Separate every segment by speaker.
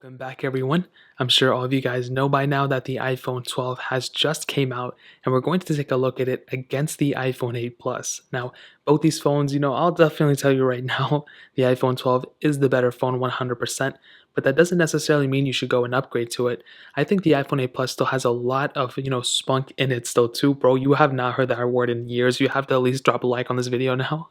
Speaker 1: Welcome back everyone. I'm sure all of you guys know by now that the iPhone 12 has just came out and we're going to take a look at it against the iPhone 8 Plus. Now, both these phones, I'll definitely tell you right now, the iPhone 12 is the better phone 100%, but that doesn't necessarily mean you should go and upgrade to it. I think the iPhone 8 Plus still has a lot of, spunk in it still too, bro. You have not heard that word in years. You have to at least drop a like on this video now.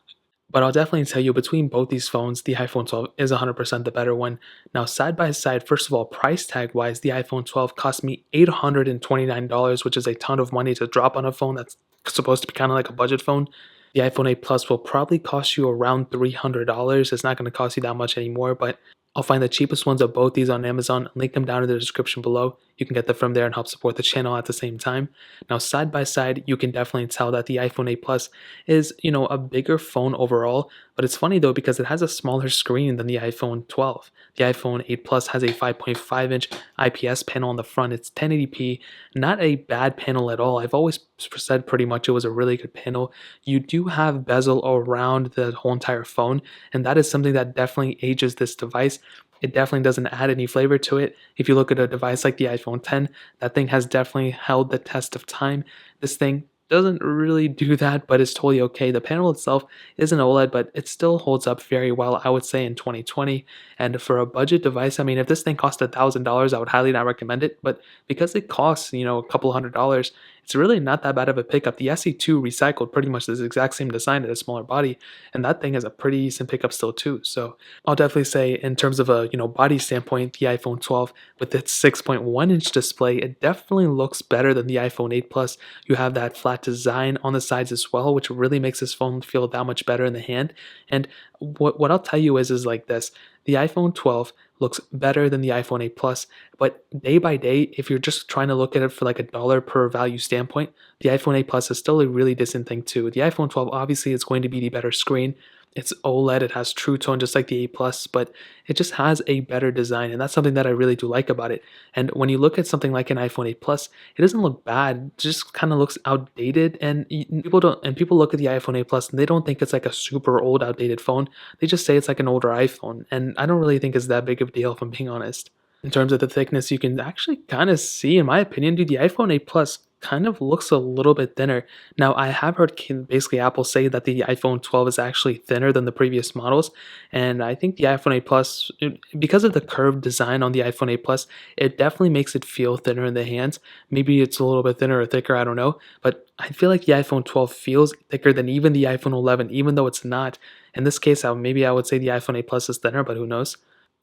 Speaker 1: But I'll definitely tell you between both these phones, the iPhone 12 is 100% the better one. Now, side by side, first of all, price tag wise, the iPhone 12 cost me $829, which is a ton of money to drop on a phone that's supposed to be kind of like a budget phone. The iPhone 8 Plus will probably cost you around $300. It's not going to cost you that much anymore, but I'll find the cheapest ones of both these on Amazon, link them down in the description below. You can get them from there and help support the channel at the same time. Now, side by side, you can definitely tell that the iPhone 8 Plus is, a bigger phone overall, but it's funny though because it has a smaller screen than the iPhone 12. The iPhone 8 Plus has a 5.5-inch IPS panel on the front. It's 1080p, not a bad panel at all. I've always said pretty much it was a really good panel. You do have bezel around the whole entire phone, and that is something that definitely ages this device. It definitely doesn't add any flavor to it. If you look at a device like the iPhone 10, that thing has definitely held the test of time. This thing doesn't really do that, but it's totally okay. The panel itself is an OLED, but it still holds up very well, I would say, in 2020. And for a budget device, I mean, if this thing cost $1,000, I would highly not recommend it. But because it costs, a couple $100s, it's really not that bad of a pickup. The SE2 recycled pretty much this exact same design at a smaller body, and that thing is a pretty decent pickup still too. So I'll definitely say, in terms of a body standpoint, the iPhone 12 with its 6.1-inch display, it definitely looks better than the iPhone 8 Plus. You have that flat design on the sides as well, which really makes this phone feel that much better in the hand. And what I'll tell you is like this: the iPhone 12 looks better than the iPhone 8 Plus, but day by day, if you're just trying to look at it for like a dollar per value standpoint, the iPhone 8 Plus is still a really decent thing too. The iPhone 12 obviously is going to be the better screen. It's OLED, it has True Tone just like the 8 Plus, but it just has a better design, and that's something that I really do like about it. And when you look at something like an iPhone 8 Plus, it doesn't look bad, it just kind of looks outdated, and people look at the iPhone 8 Plus and they don't think it's like a super old outdated phone. They just say it's like an older iPhone, and I don't really think it's that big of a deal if I'm being honest. In terms of the thickness, you can actually kind of see, in my opinion, dude, the iPhone 8 Plus kind of looks a little bit thinner. Now, I have heard basically Apple say that the iPhone 12 is actually thinner than the previous models, and I think the iPhone 8 Plus, because of the curved design on the iPhone 8 Plus, it definitely makes it feel thinner in the hands. Maybe it's a little bit thinner or thicker, I don't know, but I feel like the iPhone 12 feels thicker than even the iPhone 11, even though it's not. In this case, maybe I would say the iPhone 8 Plus is thinner, but who knows?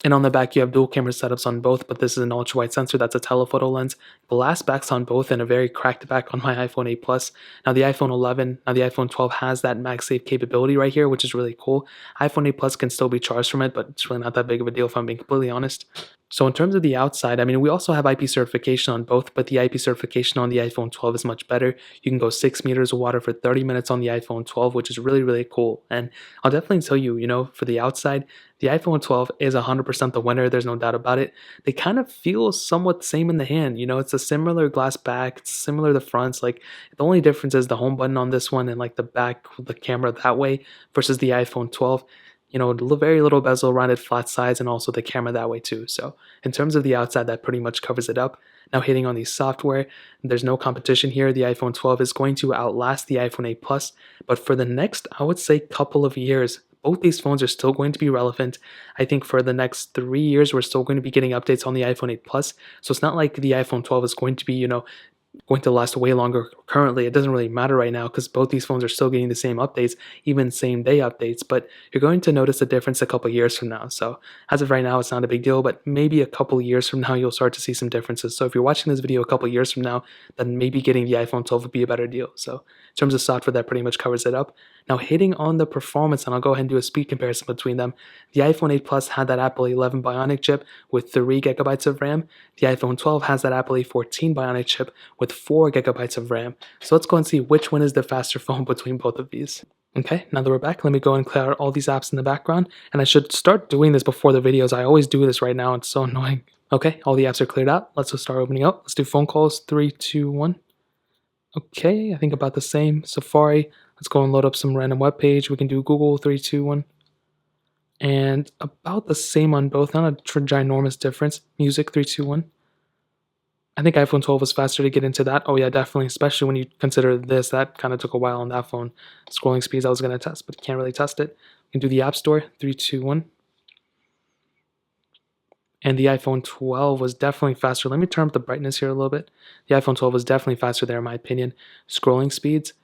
Speaker 1: And on the back, you have dual camera setups on both, but this is an ultra-wide sensor that's a telephoto lens. Glass backs on both and a very cracked back on my iPhone 8 Plus. Now the iPhone 12 has that MagSafe capability right here, which is really cool. iPhone 8 Plus can still be charged from it, but it's really not that big of a deal if I'm being completely honest. So in terms of the outside, I mean, we also have IP certification on both, but the IP certification on the iPhone 12 is much better. You can go 6 meters of water for 30 minutes on the iPhone 12, which is really, really cool. And I'll definitely tell you, for the outside, the iPhone 12 is 100% the winner. There's no doubt about it. They kind of feel somewhat the same in the hand. It's a similar glass back. It's similar to the fronts. Like, the only difference is the home button on this one and like the back with the camera that way versus the iPhone 12. Very little bezel, rounded flat sides, and also the camera that way too. So in terms of the outside, that pretty much covers it up. Now hitting on the software, there's no competition here. The iPhone 12 is going to outlast the iPhone 8 Plus, but for the next, I would say, couple of years, both these phones are still going to be relevant. I think for the next 3 years, we're still going to be getting updates on the iPhone 8 Plus. So it's not like the iPhone 12 is going to be, going to last way longer. Currently, it doesn't really matter right now because both these phones are still getting the same updates, even same day updates, but you're going to notice a difference a couple years from now. So as of right now, it's not a big deal, but maybe a couple years from now, you'll start to see some differences. So if you're watching this video a couple years from now, then maybe getting the iPhone 12 would be a better deal. So in terms of software, that pretty much covers it up. Now hitting on the performance, and I'll go ahead and do a speed comparison between them. The iPhone 8 Plus had that Apple 11 Bionic chip with 3 gigabytes of RAM. The iPhone 12 has that Apple A14 Bionic chip with 4 gigabytes of RAM. So let's go and see which one is the faster phone between both of these. Okay, now that we're back, let me go and clear out all these apps in the background. And I should start doing this before the videos. I always do this right now. It's so annoying. Okay, all the apps are cleared out. Let's just start opening up. Let's do phone calls. 3, 2, 1. Okay, I think about the same. Safari. Let's go and load up some random web page. We can do Google. 3, 2, 1. And about the same on both, not a ginormous difference. Music 321. I think iPhone 12 was faster to get into that. Oh yeah, definitely, especially when you consider this. That kind of took a while on that phone. Scrolling speeds I was going to test, but can't really test it. You can do the App Store 321. And the iPhone 12 was definitely faster. Let me turn up the brightness here a little bit. The iPhone 12 was definitely faster there, in my opinion. Scrolling speeds,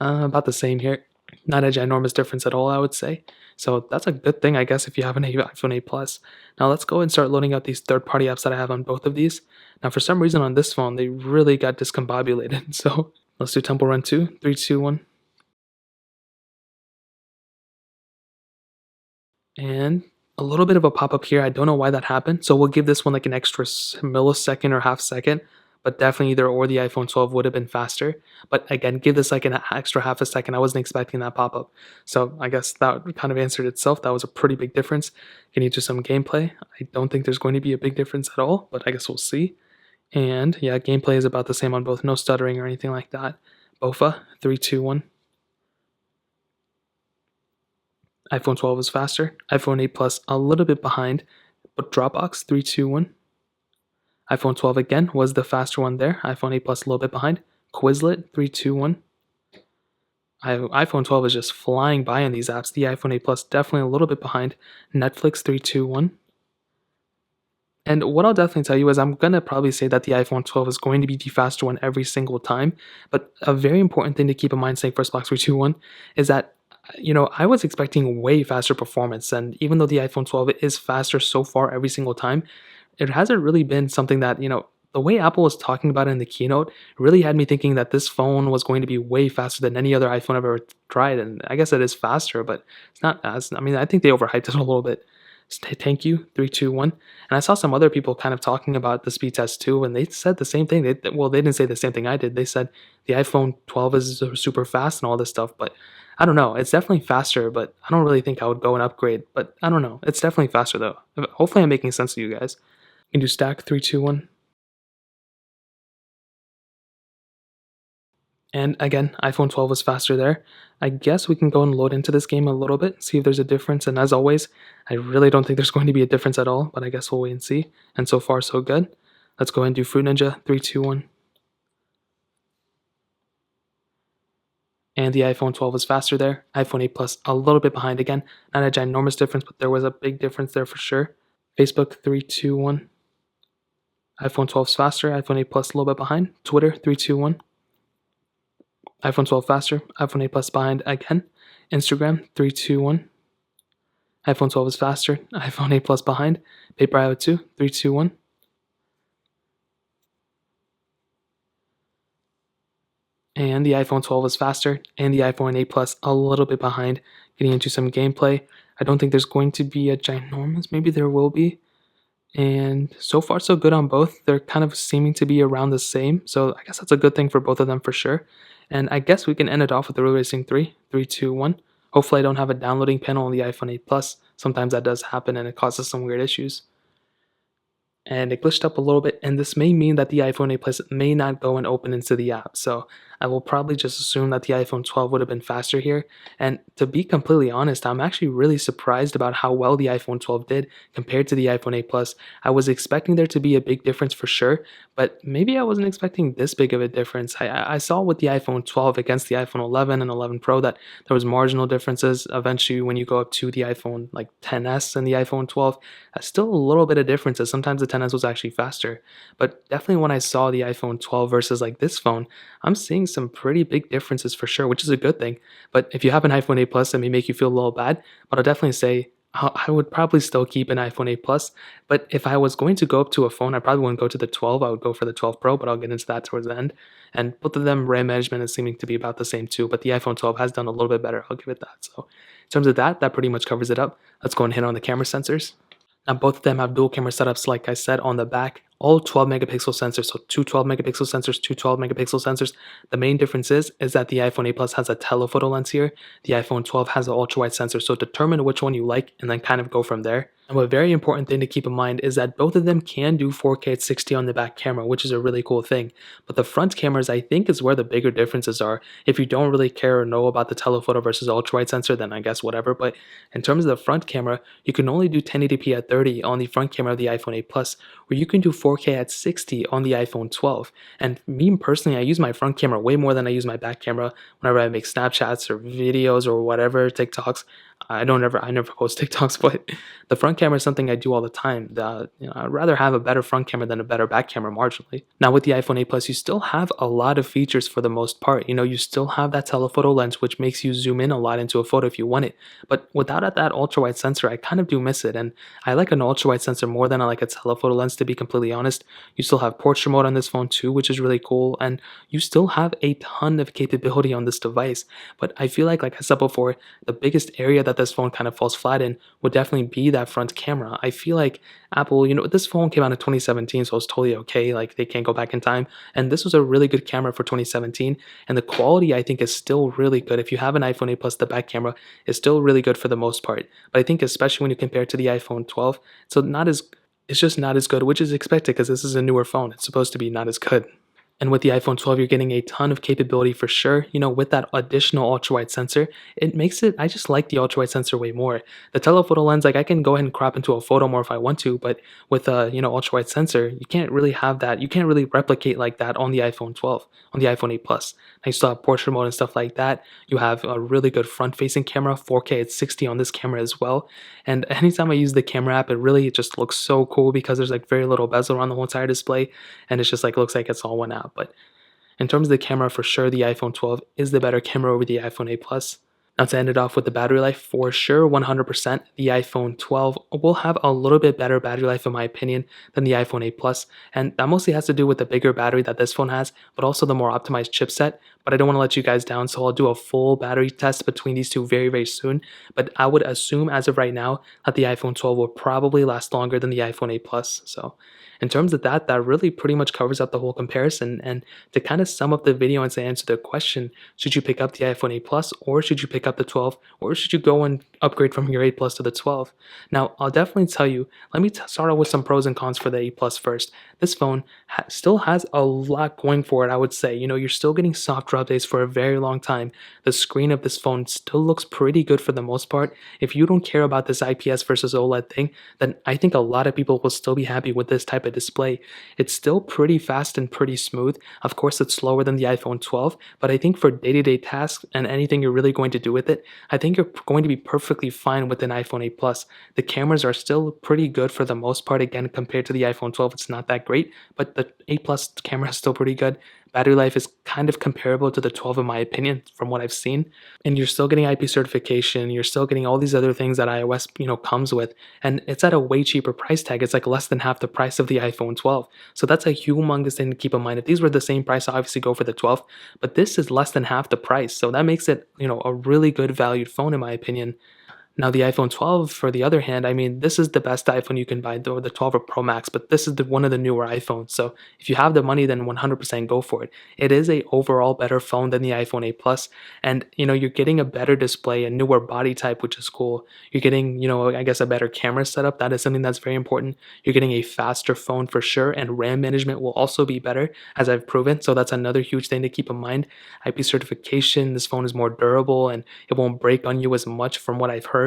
Speaker 1: about the same here. Not a ginormous difference at all, I would say. So that's a good thing, I guess, if you have an iPhone 8 Plus. Now let's go and start loading out these third-party apps that I have on both of these. Now, for some reason on this phone, they really got discombobulated. So let's do Temple Run 2, 3, 2, 1. And a little bit of a pop-up here. I don't know why that happened. So we'll give this one like an extra millisecond or half second, but definitely either or the iPhone 12 would have been faster. But again, give this like an extra half a second. I wasn't expecting that pop-up. So I guess that kind of answered itself. That was a pretty big difference. Getting into some gameplay. I don't think there's going to be a big difference at all, but I guess we'll see. And yeah, gameplay is about the same on both. No stuttering or anything like that. BOFA, 3, 2, 1. iPhone 12 is faster. iPhone 8 Plus a little bit behind, but Dropbox 3, 2, 1. iPhone 12 again was the faster one there. iPhone 8 Plus a little bit behind. Quizlet 3, 2, 1. iPhone 12 is just flying by on these apps. The iPhone 8 Plus definitely a little bit behind. Netflix 3, 2, 1. And what I'll definitely tell you is I'm going to probably say that the iPhone 12 is going to be the faster one every single time. But a very important thing to keep in mind saying first box 321 is that I was expecting way faster performance. And even though the iPhone 12 is faster so far every single time, it hasn't really been something that, the way Apple was talking about it in the keynote really had me thinking that this phone was going to be way faster than any other iPhone I've ever tried. And I guess it is faster, but it's not as, I think they overhyped it a little bit. Thank you, 321. And I saw some other people kind of talking about the speed test too, and they said the same thing. They didn't say the same thing I did. They said the iPhone 12 is super fast and all this stuff, but I don't know. It's definitely faster, but I don't really think I would go and upgrade. But I don't know. It's definitely faster though. Hopefully, I'm making sense to you guys. You can do stack 321. And again, iPhone 12 was faster there. I guess we can go and load into this game a little bit, see if there's a difference. And as always, I really don't think there's going to be a difference at all, but I guess we'll wait and see. And so far, so good. Let's go ahead and do Fruit Ninja 3, 2, 1. And the iPhone 12 was faster there. iPhone 8 Plus a little bit behind again. Not a ginormous difference, but there was a big difference there for sure. Facebook 3, 2, 1. iPhone 12 is faster. iPhone 8 Plus a little bit behind. Twitter 3, 2, 1. iPhone 12 faster. iPhone 8 Plus behind again. Instagram 3, 2, 1. iPhone 12 is faster. iPhone 8 Plus behind. Paper IO 2, 3, 2, 1. And the iPhone 12 is faster. And the iPhone 8 Plus a little bit behind. Getting into some gameplay. I don't think there's going to be a ginormous. Maybe there will be. And so far, so good on both. They're kind of seeming to be around the same. So I guess that's a good thing for both of them for sure. And I guess we can end it off with the Road Racing 3, 3, 2, 1. Hopefully I don't have a downloading panel on the iPhone 8 Plus. Sometimes that does happen and it causes some weird issues. And it glitched up a little bit, and this may mean that the iPhone 8 Plus may not go and open into the app. So I will probably just assume that the iPhone 12 would have been faster here. And to be completely honest, I'm actually really surprised about how well the iPhone 12 did compared to the iPhone 8 Plus. I was expecting there to be a big difference for sure, but maybe I wasn't expecting this big of a difference. I saw with the iPhone 12 against the iPhone 11 and 11 Pro that there was marginal differences. Eventually, when you go up to the iPhone like 10s and the iPhone 12, still a little bit of differences. Sometimes the 10s was actually faster, but definitely when I saw the iPhone 12 versus like this phone, I'm seeing some pretty big differences for sure, which is a good thing. But if you have an iPhone 8 Plus, it may make you feel a little bad, but I'll definitely say I would probably still keep an iPhone 8 Plus. But if I was going to go up to a phone, I probably wouldn't go to the 12. I would go for the 12 Pro, but I'll get into that towards the end. And both of them, RAM management is seeming to be about the same too, but the iPhone 12 has done a little bit better. I'll give it that. So in terms of that, that pretty much covers it up. Let's go and hit on the camera sensors. Now both of them have dual camera setups like I said on the back. all 12 megapixel sensors. So two 12 megapixel sensors, two 12 megapixel sensors. The main difference is that the iPhone 8 Plus has a telephoto lens here. The iPhone 12 has an ultra wide sensor. So determine which one you like and then kind of go from there. And a very important thing to keep in mind is that both of them can do 4K at 60 on the back camera, which is a really cool thing. But the front cameras, I think, is where the bigger differences are. If you don't really care or know about the telephoto versus ultra wide sensor, then I guess whatever. But in terms of the front camera, you can only do 1080p at 30 on the front camera of the iPhone 8 Plus, where you can do 4K at 60 on the iPhone 12. And me personally, I use my front camera way more than I use my back camera whenever I make Snapchats or videos or whatever, TikToks. I never post TikToks, but the front camera is something I do all the time. I'd rather have a better front camera than a better back camera marginally. Now with the iPhone 8 Plus, you still have a lot of features for the most part. You still have that telephoto lens, which makes you zoom in a lot into a photo if you want it. But without that ultra wide sensor, I kind of do miss it. And I like an ultra wide sensor more than I like a telephoto lens, to be completely honest. You still have portrait mode on this phone too, which is really cool. And you still have a ton of capability on this device. But I feel like I said before, the biggest area that this phone kind of falls flat in would definitely be that front camera. I feel like Apple, this phone came out in 2017, so it's totally okay. Like, they can't go back in time. And this was a really good camera for 2017. And the quality, I think, is still really good. If you have an iPhone 8 Plus, the back camera is still really good for the most part. But I think especially when you compare it to the iPhone 12, it's just not as good, which is expected because this is a newer phone. It's supposed to be not as good. And with the iPhone 12, you're getting a ton of capability for sure. With that additional ultra wide sensor, I just like the ultra wide sensor way more. The telephoto lens, like, I can go ahead and crop into a photo more if I want to, but with a, ultra wide sensor, you can't really have that. You can't really replicate like that on the iPhone 12, on the iPhone 8 Plus. Now you still have portrait mode and stuff like that. You have a really good front facing camera, 4K at 60 on this camera as well. And anytime I use the camera app, it just looks so cool because there's like very little bezel around the whole entire display. And it's just like, looks like it's all one app. But in terms of the camera, for sure, the iPhone 12 is the better camera over the iPhone 8 Plus. Now, to end it off with the battery life, for sure, 100%, the iPhone 12 will have a little bit better battery life, in my opinion, than the iPhone 8 Plus. And that mostly has to do with the bigger battery that this phone has, but also the more optimized chipset. But I don't want to let you guys down, so I'll do a full battery test between these two very, very soon. But I would assume, as of right now, that the iPhone 12 will probably last longer than the iPhone 8 Plus. So in terms of that really pretty much covers up the whole comparison. And to kind of sum up the video and to answer the question, should you pick up the iPhone 8 Plus or should you pick up the 12, or should you go and upgrade from your 8 Plus to the 12? Now, I'll definitely tell you, let me start out with some pros and cons for the 8 Plus first. This phone still has a lot going for it, I would say. You're still getting software updates for a very long time. The screen of this phone still looks pretty good for the most part. If you don't care about this IPS versus OLED thing, then I think a lot of people will still be happy with this type of display. It's still pretty fast and pretty smooth. Of course, it's slower than the iPhone 12, but I think for day-to-day tasks and anything you're really going to do with it, I think you're going to be perfectly fine with an iPhone 8 Plus. The cameras are still pretty good for the most part. Again, compared to the iPhone 12, it's not that great, but the 8 Plus camera is still pretty good. Battery life is kind of comparable to the 12 in my opinion from what I've seen. And you're still getting IP certification, you're still getting all these other things that iOS, comes with. And it's at a way cheaper price tag. It's like less than half the price of the iPhone 12. So that's a humongous thing to keep in mind. If these were the same price, I obviously go for the 12, but this is less than half the price. So that makes it, a really good valued phone in my opinion. Now, the iPhone 12, for the other hand, I mean, this is the best iPhone you can buy, the 12 or Pro Max, but this is one of the newer iPhones. So if you have the money, then 100% go for it. It is a overall better phone than the iPhone 8 Plus, and you're getting a better display, a newer body type, which is cool. You're getting, I guess, a better camera setup. That is something that's very important. You're getting a faster phone for sure, and RAM management will also be better, as I've proven. So that's another huge thing to keep in mind. IP certification. This phone is more durable, and it won't break on you as much, from what I've heard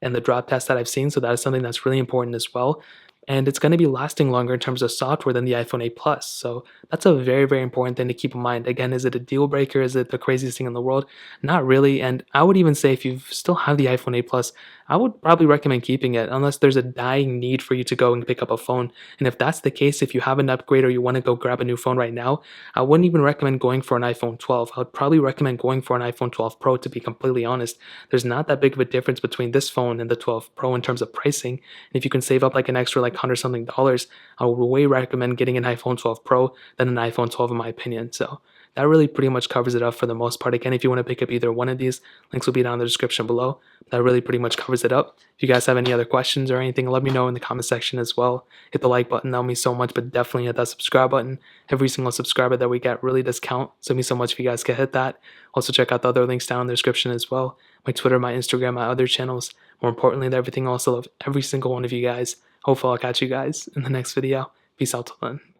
Speaker 1: and the drop test that I've seen. So that is something that's really important as well. And it's going to be lasting longer in terms of software than the iPhone 8 Plus. So that's a very, very important thing to keep in mind. Again, is it a deal breaker? Is it the craziest thing in the world? Not really. And I would even say if you still have the iPhone 8 Plus, I would probably recommend keeping it unless there's a dying need for you to go and pick up a phone. And if that's the case, if you have an upgrade or you want to go grab a new phone right now, I wouldn't even recommend going for an iPhone 12. I would probably recommend going for an iPhone 12 Pro, to be completely honest. There's not that big of a difference between this phone and the 12 Pro in terms of pricing. And if you can save up like an extra like $100 something, I would way recommend getting an iPhone 12 Pro than an iPhone 12 in my opinion. So that really pretty much covers it up for the most part. Again, if you want to pick up either one of these, links will be down in the description below. That really pretty much covers it up. If you guys have any other questions or anything, let me know in the comment section as well. Hit the like button, that would mean so much, but definitely hit that subscribe button. Every single subscriber that we get really does count, so it means so much if you guys can hit that. Also check out the other links down in the description as well. My Twitter, my Instagram, my other channels. More importantly than everything else, I love every single one of you guys. Hopefully I'll catch you guys in the next video. Peace out till then.